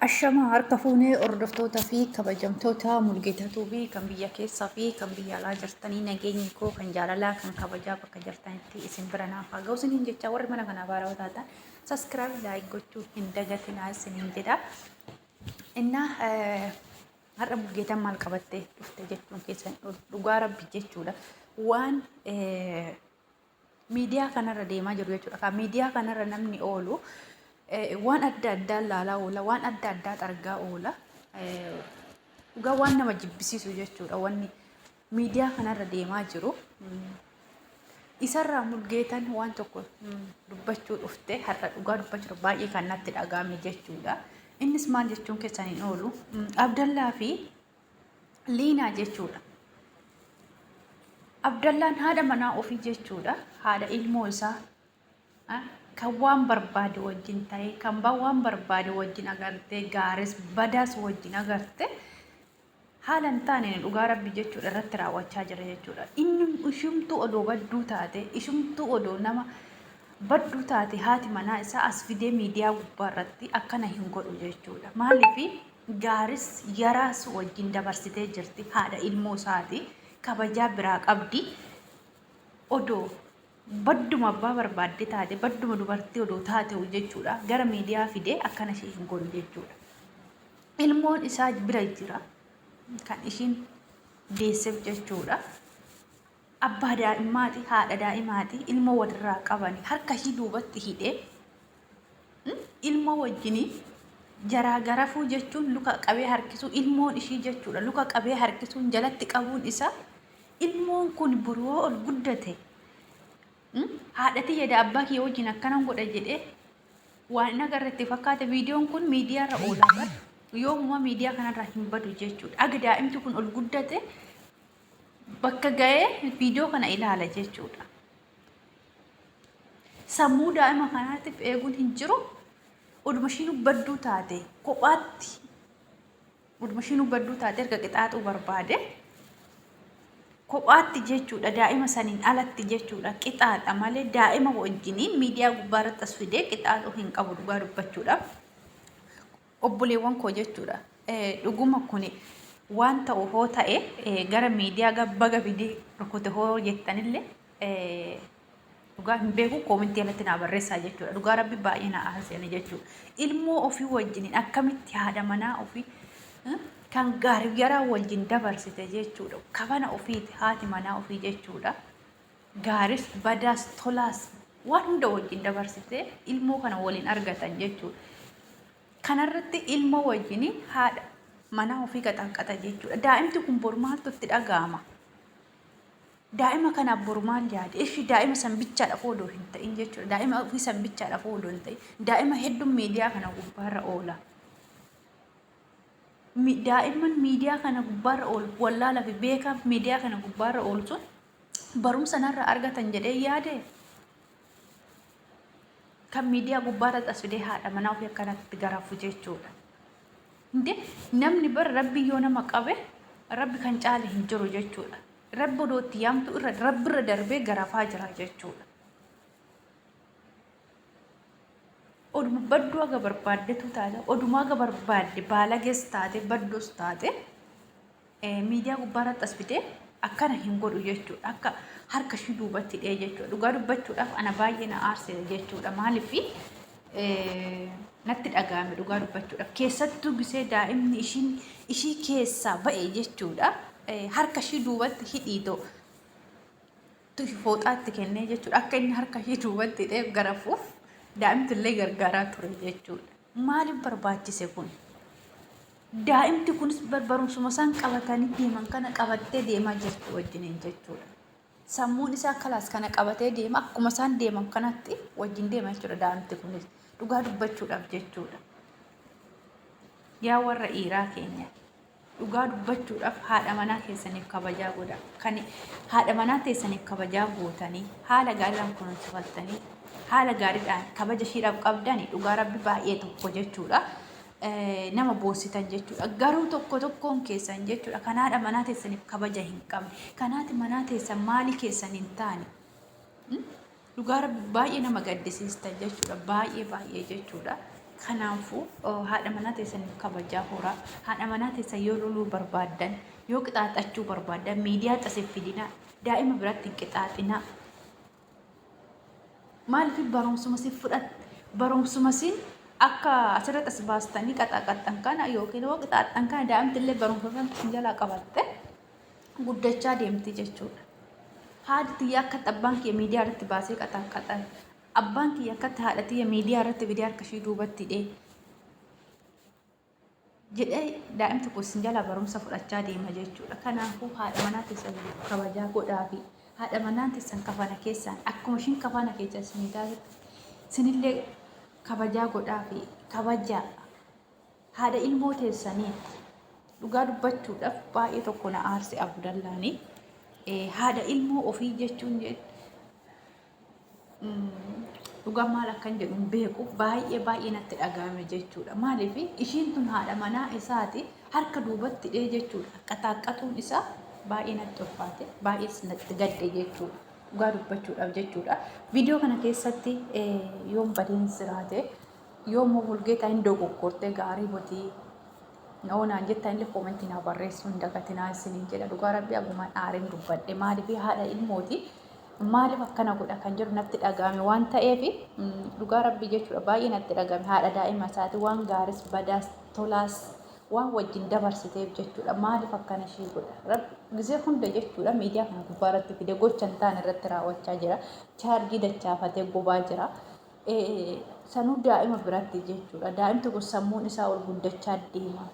Ashama harka fuunee hordoftoota fi kabajamtoota mul'atatuu fi kan biyya keessaa fi kan biyya alaa jirtanii nageenyi koo kan jaalalaa kan kabajaa bakka jirtanitti isin bira naaf haa ga'u isiniin jecha warri mana kanaa baaraa taatan saskiraayib laayik gochuu hin dagatinaa isiniin jedha. Innaa har'a mul'atan maal qabattee dhufte jechuun keessan dhugaa rabbi jechuudha. Waan miidiyaa kanarra deemaa jiru jechuudha. Kan miidiyaa kanarra namni oolu waan adda addaa laalaa oola, waan adda addaa argaa oola. Dhugaa waan nama jibbisiisu jechuudha. Wanni miidiyaa kanarra deemaa jiru isarraa mul'atan waan tokko dubbachuu dhufte har'a dhugaa dubbachuu baay'ee kan natti dhagahame jechuudha. Innis maal jechuun keessan hin oolu Abdallaa fi Liinaa jechuudha. Abdallaan haadha manaa ofii jechuudha. Haadha ilmoo isaa kan waan barbaade wajjin ta'e kan waan barbaade wajjin agarte gaaris badaas wajjin agarte haala hin taane dhugaa rabbi jechuudha irratti raawwachaa jira jechuudha. Inni ishumtuu odoo badduu taate ishumtuu odoo nama badduu taate haati manaa isaa as fidee miidiyaa gubbaa irratti akkana hin godhu jechuudha. Maaliif gaaris yaraas wajjin dabarsitee jirti haadha ilmoo isaati kabajaa biraa qabdi odoo badduma abbaa barbaadde taate badduma dubartii odoo taate jechuudha gara miidiyaa fidee akkana ishee hin godhu jechuudha. Ilmoon isaa bira jira kan ishiin deesseef jechuudha. Abbaa daa'immaati haadha daa'imaati ilmoo walirraa qabani harka ishii duubatti hidhee ilmoo wajjini jaraa garafuu jechuun luka qabee harkisuu ilmoon ishii jechuudha. Luka qabee harkisuun jalatti qabuun isaa ilmoon kun biroo ol guddate. Haadhati jedha abbaa kee wajjin akkanan godha jedhee waan agarratti fakkaata. Viidiyoon kun miidiyaarra oolaa bara yoomuma miidiyaa kanarraa hin badu jechuudha. Aga daa'imti kun ol guddate bakka ga'ee viidiyoo kana ilaala jechuudha. Sammuu daa'ima kanaatiif eeguun hin jiru. Oduma ishiin badduu taate kophaatti oduma ishiin badduu taate erga qixaaxuu barbaade kophaatti jechuudha. Daa'ima saniin alatti jechuudha. Qixaaxa malee daa'ima wajjiniin miidiyaa gubbaarratti as fidee qixaaxuu hin qabu dhugaa dubbachuudhaaf. Obboleewwan koo jechuudha. Dhuguma kuni waan ta'u hoo ta'e gara miidiyaa baga fidee rukute hoo jettanillee dhugaa hin beeku koomentii alatti naa barreessaa jechuudha. Dhugaa rabbi baay'ee na aarseeni jechuudha. Ilmoo ofii wajjiniin akkamitti haadha manaa ofii kan gaarii yaraa wajjin dabarsite jechuudha. Kabana ofiiti haati manaa ofii jechuudha. Gaaris badaas tolaas waan hunda wajjin dabarsite ilmoo kana waliin argatan jechuudha. Kanarratti ilmoo wajjin haadha manaa ofii qaxanqata jechuudha. Daa'imti kun bor maaltu itti dhaga'ama? Daa'ima kanaaf bor maal yaade? Ishii daa'ima san bichaadhaaf ooluu hin ta'in jechuudha. Daa'ima ofii san bichaadhaaf ooluu hin ta'in. Daa'ima hedduun miidiyaa kana gubbaarra oola. Daa'imman miidiyaa kana gubbaarra oolu wallaalaa fi beekaa miidiyaa kana gubbaarra oolu sun barumsa narra argatan jedhee yaade kan miidiyaa gubbaarra as fidee haadha manaa ofii akkanatti garafu jechuudha. Namni bara rabbi yoo nama qabe rabbi kan caale hin jiru jechuudha. Rabbi odootti yaamtu irra rabbi irra darbee garafaa jira jechuudha. Oduma badduu aga barbaaddetu taate oduma aga barbaadde baalagees taate baddoos taate miidiyaa gubbaarratti as fidee akkana hin godhu jechuudha. Akka harka ishii duubatti hidhee jechuudha. Dhugaa dubbachuudhaaf ana baay'ee na aarse jechuudha. Maaliif natti dhagahame dhugaa dubbachuudhaaf keessattuu gisee daa'imni ishii keessaa ba'e jechuudha. Harka ishii duubatti hidhiitoo fooxaatti kennee jechuudha. Akka inni harka ishii duubatti hidhee garafuuf daa'imti illee gargaaraa ture jechuudha. Maaliif barbaachise kun? Daa'imti kunis barumsuma isaan qabatanii deeman kana qabattee deemaa jirti wajjiniin jechuudha. Sammuun isaa kalaas kana qabatee deema akkuma isaan deeman kanatti wajjin deema jechuudha daa'imti kunis dhugaa dubbachuudhaaf jechuudha. Yaa warra dhiiraa keenya dhugaa dubbachuudhaaf haadha manaa keessaniif kabajaa godha. Kan haadha manaa keessaniif kabajaa gootanii haala gaariidhaan kunuunsifattanii haala gaariidhaan kabaja ishiidhaaf qabdanii dhugaa rabbi baay'ee tokko jechuudha. Nama boositan jechuudha. Garuu tokkoon keessan jechuudha. Kan haadha manaa keessaniif kabaja hin qabne. Kan haati manaa keessan maalii keessan hin taane. Dhugaa rabbi baay'ee nama gaddisiistan jechuudha. Baay'ee jechuudha. Kanaafuu haadha manaa teessaniif kabajaa horaa. Haadha manaa teessan yoo loluu barbaadan, yoo qixaaxachuu barbaadan miidiyaa xasif fidina. Daa'ima biratti hin qixaaxina. Maaliif barumsuma si fudhat barumsuma sin akka asirratti as baastanii qaxaqaxxan kana yookiin yoo qixaaxxan kana daa'imti illee barumsa san jalaa qabatte guddachaa deemti jechuudha. Haadhi xiyyaa akka abbaan kiyya miidiyaa irratti baasee qaxaqaxan. Abbaan kiyya akkatti haadha xiyya miidiyaa irratti viidiyoo harkashii duubatti jedhee daa'imti kun sin jalaa barumsa fudhachaa deema jechuudha. Kanaafuu haadha manaa teessan kabajaa godhaafi. Haadha manaa teessan kafana keessaan akkuma ishiin kafana keessa isinii taasisu sinillee kabajaa godhaafi kabajaa haadha ilmoo teessanii dhugaa dubbachuudhaaf baay'ee tokko na aarse Abdallaanii haadha ilmoo ofii jechuun dhugaa maal akkan jedhu beeku baay'ee natti dhagahame jechuudha. Maaliif ishiin tun haadha manaa isaati harka duubatti jechuudha. Qaxaaqqatuun isaa baay'ee natti ulfaate baay'ee natti gadde jechuudha. Dhugaa dubbachuudhaaf jechuudha. Viidiyoo kana keessatti yoom badeen siraate yoom Mulgeetaa hin dogoggorte gaarii hotii oonaan jettan illee koomentii naa barreessuu hin dagatinaa isiniin jedha. Dhugaa rabbi agumaan aariin dubbadhe maaliif haadha ilmooti. Maaliif akkana godha kan jiru natti dhagahame waan ta'eef dhugaa rabbi jechuudha baay'ee natti dhagahame haadha daa'ima isaati waan gaaris badaas tolaas waan wajjin dabarsiteef jechuudha maaliif akkana ishee godha gisee hunda jechuudha miidiyaa kana gubbaarratti fide gocha hin taane irratti raawwachaa jira chaarjii dachaafatee gubaa jira sanuu daa'ima biratti jechuudha daa'imti kun sammuun isaa ol guddachaa deema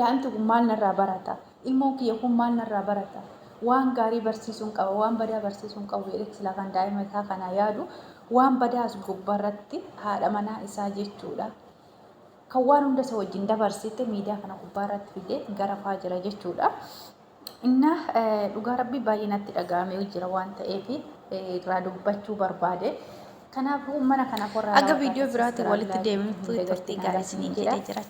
daa'imti kun maal narraa barata ilmoon kiyya kun maal narraa barata waan gaarii barsiisuun qaba waan badaa barsiisuun qabu jedhee kan daa'ima isaa kana yaadu waan badaas gubbaarratti haadha manaa isaa jechuudha. Kan waan hunda isa wajjin dabarsite miidiyaa kana gubbaarratti fidee garafaa jira jechuudha. Inna dhugaa rabbi baay'ee natti dhagahame jira waan ta'eef irraa dubbachuu barbaade. Kanaafuu mana kana qorraa aga viidiyoo biraatti walitti deemnutti turtii gaarii isinii jedhee jira.